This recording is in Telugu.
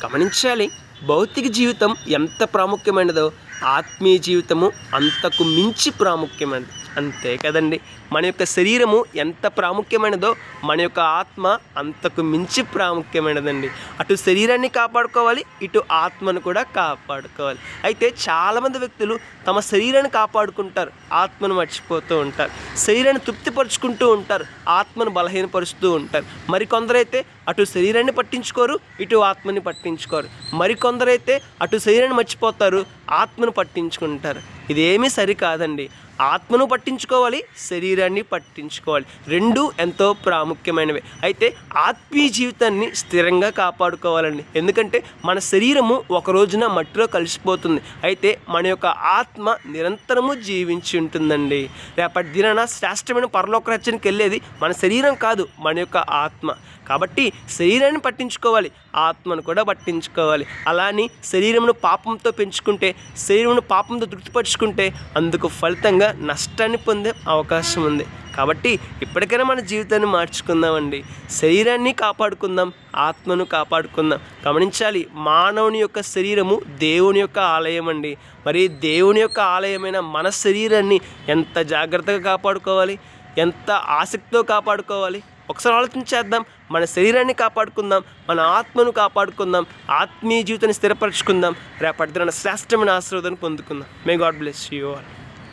గమనించాలి. భౌతిక జీవితం ఎంత ప్రాముఖ్యమైనదో ఆత్మీయ జీవితము అంతకు మించి ప్రాముఖ్యమైనది. అంతే కదండి. మన యొక్క శరీరము ఎంత ప్రాముఖ్యమైనదో మన యొక్క ఆత్మ అంతకు మించి ప్రాముఖ్యమైనదండి. అటు శరీరాన్ని కాపాడుకోవాలి, ఇటు ఆత్మను కూడా కాపాడుకోవాలి. అయితే చాలామంది వ్యక్తులు తమ శరీరాన్ని కాపాడుకుంటారు, ఆత్మను మర్చిపోతూ ఉంటారు. శరీరాన్ని తృప్తిపరుచుకుంటూ ఉంటారు, ఆత్మను బలహీనపరుస్తూ ఉంటారు. మరికొందరైతే అటు శరీరాన్ని పట్టించుకోరు, ఇటు ఆత్మని పట్టించుకోరు. మరికొందరైతే అటు శరీరాన్ని మర్చిపోతారు, ఆత్మను పట్టించుకుంటారు. ఇదేమీ సరికాదండి. ఆత్మను పట్టించుకోవాలి, శరీరాన్ని పట్టించుకోవాలి. రెండూ ఎంతో ప్రాముఖ్యమైనవి. అయితే ఆత్మీయ జీవితాన్ని స్థిరంగా కాపాడుకోవాలండి. ఎందుకంటే మన శరీరము ఒక రోజున మట్టిలో కలిసిపోతుంది. అయితే మన యొక్క ఆత్మ నిరంతరము జీవించి ఉంటుందండి. రేపటి దినాన శ్రేష్టమైన పరలోక రాజ్యానికి వెళ్ళేది మన శరీరం కాదు, మన యొక్క ఆత్మ. కాబట్టి శరీరాన్ని పట్టించుకోవాలి, ఆత్మను కూడా పట్టించుకోవాలి. అలా అని శరీరమును పాపంతో పెంచుకుంటే, శరీరమును పాపంతో తృప్తిపరుచుకుంటే అందుకు ఫలితంగా నష్టాన్ని పొందే అవకాశం ఉంది. కాబట్టి ఇప్పటికైనా మన జీవితాన్ని మార్చుకుందామండి. శరీరాన్ని కాపాడుకుందాం, ఆత్మను కాపాడుకుందాం. గమనించాలి, మానవుని యొక్క శరీరము దేవుని యొక్క ఆలయం అండి. మరి దేవుని యొక్క ఆలయమైన మన శరీరాన్ని ఎంత జాగ్రత్తగా కాపాడుకోవాలి, ఎంత ఆసక్తితో కాపాడుకోవాలి. ఒకసారి ఆలోచించేద్దాం. మన శరీరాన్ని కాపాడుకుందాం, మన ఆత్మను కాపాడుకుందాం, ఆత్మీయ జీవితాన్ని స్థిరపరచుకుందాం. రేపటి దినాన శ్రేష్టమైన ఆశీర్వాదాన్ని పొందుకుందాం. May God bless you all.